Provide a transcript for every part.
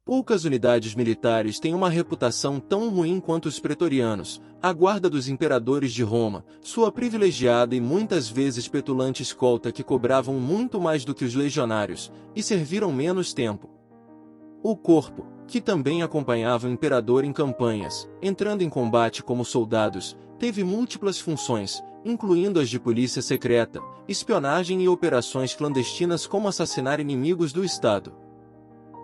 Poucas unidades militares têm uma reputação tão ruim quanto os pretorianos, a guarda dos imperadores de Roma, sua privilegiada e muitas vezes petulante escolta que cobravam muito mais do que os legionários, e serviram menos tempo. O corpo, que também acompanhava o imperador em campanhas, entrando em combate como soldados, teve múltiplas funções, incluindo as de polícia secreta, espionagem e operações clandestinas como assassinar inimigos do Estado.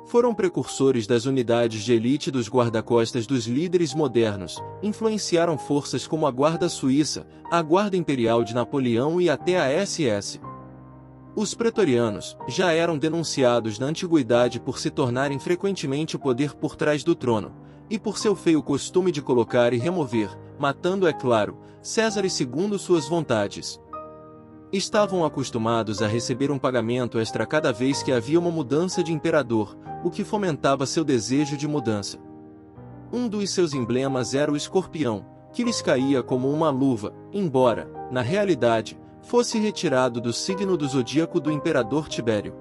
Foram precursores das unidades de elite dos guarda-costas dos líderes modernos, influenciaram forças como a Guarda Suíça, a Guarda Imperial de Napoleão e até a SS. Os pretorianos já eram denunciados na antiguidade por se tornarem frequentemente o poder por trás do trono, e por seu feio costume de colocar e remover, matando, é claro, Césares segundo suas vontades. Estavam acostumados a receber um pagamento extra cada vez que havia uma mudança de imperador, o que fomentava seu desejo de mudança. Um dos seus emblemas era o escorpião, que lhes caía como uma luva, embora, na realidade, fosse retirado do signo do zodíaco do imperador Tibério.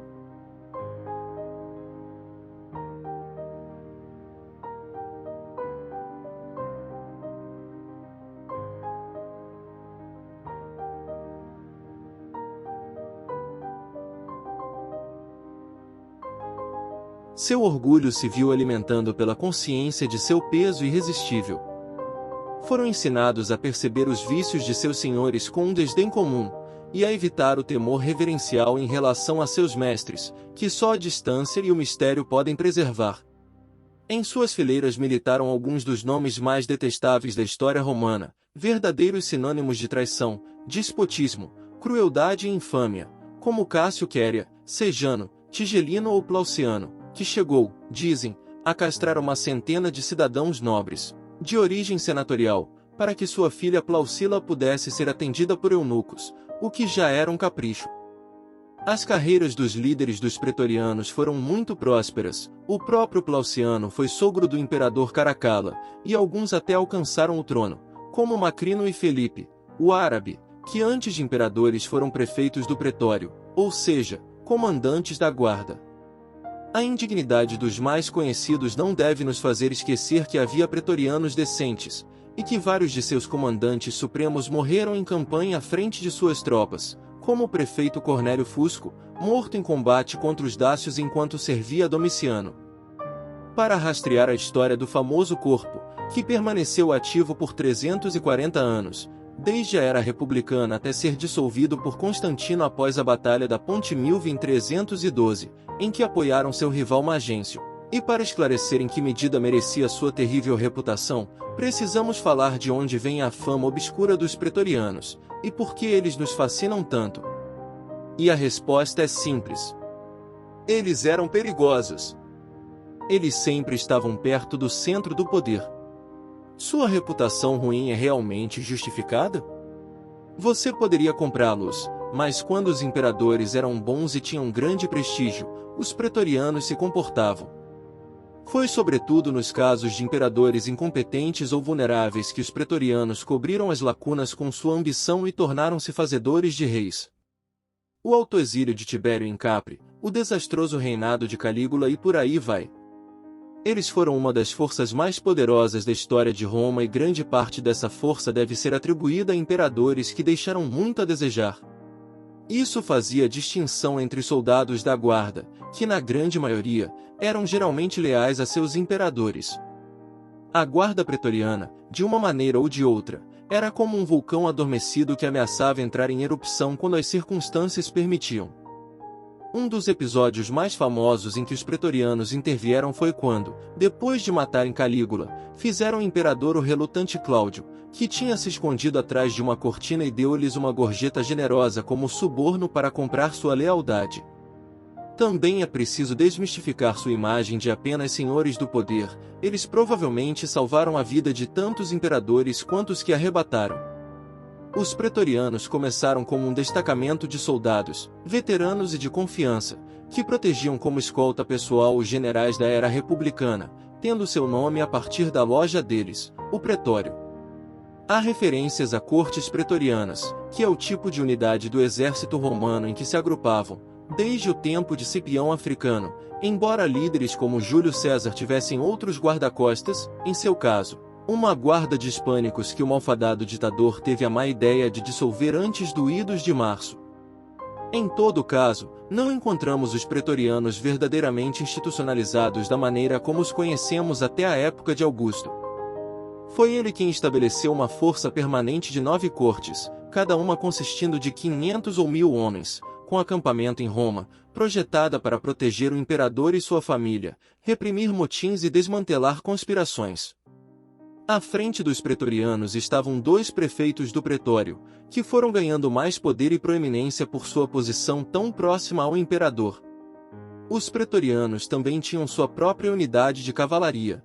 Seu orgulho se viu alimentando pela consciência de seu peso irresistível. Foram ensinados a perceber os vícios de seus senhores com um desdém comum, e a evitar o temor reverencial em relação a seus mestres, que só a distância e o mistério podem preservar. Em suas fileiras militaram alguns dos nomes mais detestáveis da história romana, verdadeiros sinônimos de traição, despotismo, crueldade e infâmia, como Cássio Quéria, Sejano, Tigelino ou Plauciano, que chegou, dizem, a castrar uma centena de cidadãos nobres, de origem senatorial, para que sua filha Plausila pudesse ser atendida por eunucos, o que já era um capricho. As carreiras dos líderes dos pretorianos foram muito prósperas, o próprio Plauciano foi sogro do imperador Caracalla, e alguns até alcançaram o trono, como Macrino e Felipe, o árabe, que antes de imperadores foram prefeitos do pretório, ou seja, comandantes da guarda. A indignidade dos mais conhecidos não deve nos fazer esquecer que havia pretorianos decentes, e que vários de seus comandantes supremos morreram em campanha à frente de suas tropas, como o prefeito Cornélio Fusco, morto em combate contra os dácios enquanto servia a Domiciano. Para rastrear a história do famoso corpo, que permaneceu ativo por 340 anos, desde a era republicana até ser dissolvido por Constantino após a Batalha da Ponte Milvia em 312, em que apoiaram seu rival Magêncio. E para esclarecer em que medida merecia sua terrível reputação, precisamos falar de onde vem a fama obscura dos pretorianos, e por que eles nos fascinam tanto. E a resposta é simples. Eles eram perigosos. Eles sempre estavam perto do centro do poder. Sua reputação ruim é realmente justificada? Você poderia comprá-los, mas quando os imperadores eram bons e tinham grande prestígio, os pretorianos se comportavam. Foi sobretudo nos casos de imperadores incompetentes ou vulneráveis que os pretorianos cobriram as lacunas com sua ambição e tornaram-se fazedores de reis. O autoexílio de Tibério em Capri, o desastroso reinado de Calígula e por aí vai. Eles foram uma das forças mais poderosas da história de Roma e grande parte dessa força deve ser atribuída a imperadores que deixaram muito a desejar. Isso fazia distinção entre os soldados da guarda, que na grande maioria, eram geralmente leais a seus imperadores. A guarda pretoriana, de uma maneira ou de outra, era como um vulcão adormecido que ameaçava entrar em erupção quando as circunstâncias permitiam. Um dos episódios mais famosos em que os pretorianos intervieram foi quando, depois de matarem Calígula, fizeram o imperador o relutante Cláudio, que tinha se escondido atrás de uma cortina e deu-lhes uma gorjeta generosa como suborno para comprar sua lealdade. Também é preciso desmistificar sua imagem de apenas senhores do poder, eles provavelmente salvaram a vida de tantos imperadores quanto os que arrebataram. Os pretorianos começaram como um destacamento de soldados, veteranos e de confiança, que protegiam como escolta pessoal os generais da era republicana, tendo seu nome a partir da loja deles, o pretório. Há referências a cortes pretorianas, que é o tipo de unidade do exército romano em que se agrupavam, desde o tempo de Cipião Africano, Embora líderes como Júlio César tivessem outros guarda-costas, em seu caso, uma guarda de hispânicos que o malfadado ditador teve a má ideia de dissolver antes do Idos de Março. Em todo caso, não encontramos os pretorianos verdadeiramente institucionalizados da maneira como os conhecemos até a época de Augusto. Foi ele quem estabeleceu uma força permanente de 9 cortes, cada uma consistindo de 500 ou 1000 homens, com acampamento em Roma, projetada para proteger o imperador e sua família, reprimir motins e desmantelar conspirações. À frente dos pretorianos estavam 2 prefeitos do pretório, que foram ganhando mais poder e proeminência por sua posição tão próxima ao imperador. Os pretorianos também tinham sua própria unidade de cavalaria.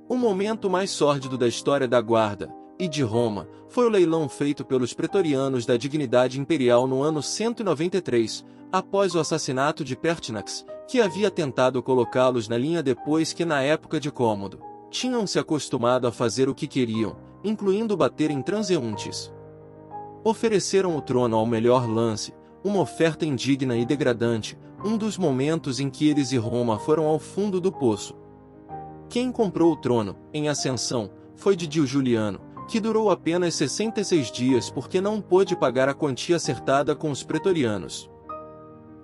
O momento mais sórdido da história da guarda, e de Roma, foi o leilão feito pelos pretorianos da dignidade imperial no ano 193, após o assassinato de Pertinax, que havia tentado colocá-los na linha depois que na época de Cômodo tinham se acostumado a fazer o que queriam, incluindo bater em transeuntes. Ofereceram o trono ao melhor lance, uma oferta indigna e degradante, um dos momentos em que eles e Roma foram ao fundo do poço. Quem comprou o trono, em ascensão, foi Didio Juliano, que durou apenas 66 dias porque não pôde pagar a quantia acertada com os pretorianos.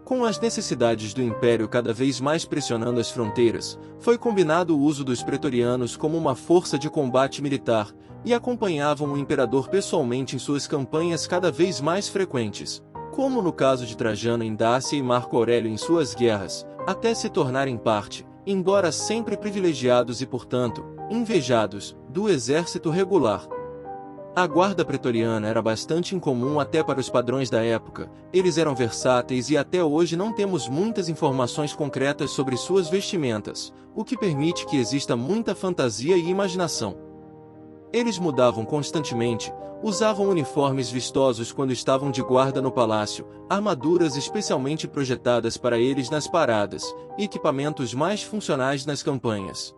Com as necessidades do império cada vez mais pressionando as fronteiras, foi combinado o uso dos pretorianos como uma força de combate militar, e acompanhavam o imperador pessoalmente em suas campanhas cada vez mais frequentes, como no caso de Trajano em Dácia e Marco Aurélio em suas guerras, até se tornarem parte, embora sempre privilegiados e portanto, invejados, do exército regular. A guarda pretoriana era bastante incomum até para os padrões da época, eles eram versáteis e até hoje não temos muitas informações concretas sobre suas vestimentas, o que permite que exista muita fantasia e imaginação. Eles mudavam constantemente, usavam uniformes vistosos quando estavam de guarda no palácio, armaduras especialmente projetadas para eles nas paradas, e equipamentos mais funcionais nas campanhas.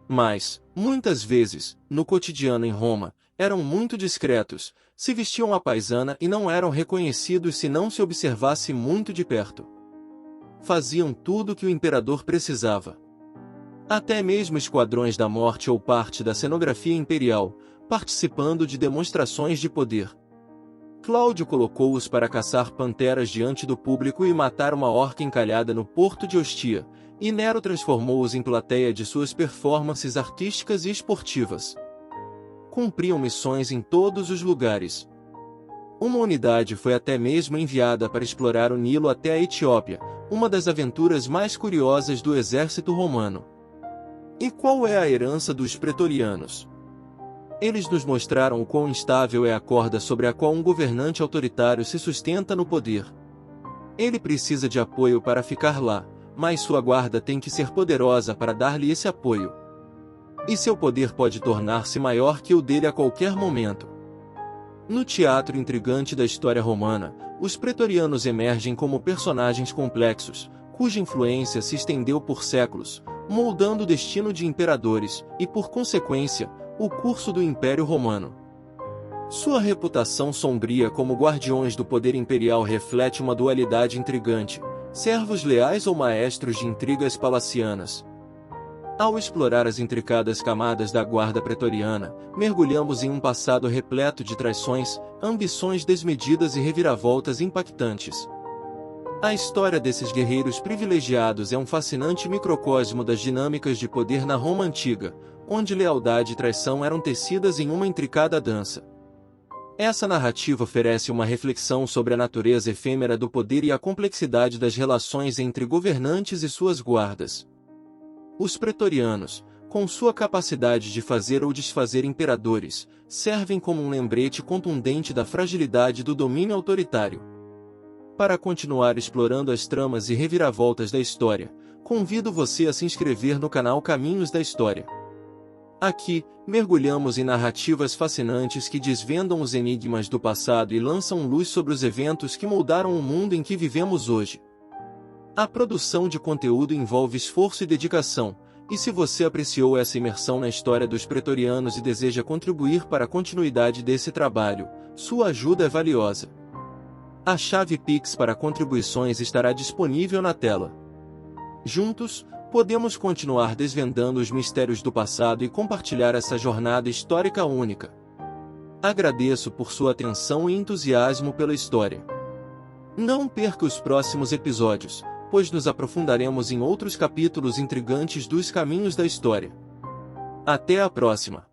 Mas, muitas vezes, no cotidiano em Roma, eram muito discretos, se vestiam à paisana e não eram reconhecidos se não se observasse muito de perto. Faziam tudo o que o imperador precisava. Até mesmo esquadrões da morte ou parte da cenografia imperial, participando de demonstrações de poder. Cláudio colocou-os para caçar panteras diante do público e matar uma orca encalhada no porto de Ostia, e Nero transformou-os em plateia de suas performances artísticas e esportivas. Cumpriam missões em todos os lugares. Uma unidade foi até mesmo enviada para explorar o Nilo até a Etiópia, uma das aventuras mais curiosas do exército romano. E qual é a herança dos pretorianos? Eles nos mostraram o quão instável é a corda sobre a qual um governante autoritário se sustenta no poder. Ele precisa de apoio para ficar lá, mas sua guarda tem que ser poderosa para dar-lhe esse apoio. E seu poder pode tornar-se maior que o dele a qualquer momento. No teatro intrigante da história romana, os pretorianos emergem como personagens complexos, cuja influência se estendeu por séculos, moldando o destino de imperadores, e por consequência, o curso do Império Romano. Sua reputação sombria como guardiões do poder imperial reflete uma dualidade intrigante, servos leais ou maestros de intrigas palacianas. Ao explorar as intricadas camadas da guarda pretoriana, mergulhamos em um passado repleto de traições, ambições desmedidas e reviravoltas impactantes. A história desses guerreiros privilegiados é um fascinante microcosmo das dinâmicas de poder na Roma antiga, onde lealdade e traição eram tecidas em uma intricada dança. Essa narrativa oferece uma reflexão sobre a natureza efêmera do poder e a complexidade das relações entre governantes e suas guardas. Os pretorianos, com sua capacidade de fazer ou desfazer imperadores, servem como um lembrete contundente da fragilidade do domínio autoritário. Para continuar explorando as tramas e reviravoltas da história, convido você a se inscrever no canal Caminhos da História. Aqui, mergulhamos em narrativas fascinantes que desvendam os enigmas do passado e lançam luz sobre os eventos que moldaram o mundo em que vivemos hoje. A produção de conteúdo envolve esforço e dedicação, e se você apreciou essa imersão na história dos pretorianos e deseja contribuir para a continuidade desse trabalho, sua ajuda é valiosa. A chave Pix para contribuições estará disponível na tela. Juntos, podemos continuar desvendando os mistérios do passado e compartilhar essa jornada histórica única. Agradeço por sua atenção e entusiasmo pela história. Não perca os próximos episódios, pois nos aprofundaremos em outros capítulos intrigantes dos caminhos da história. Até a próxima!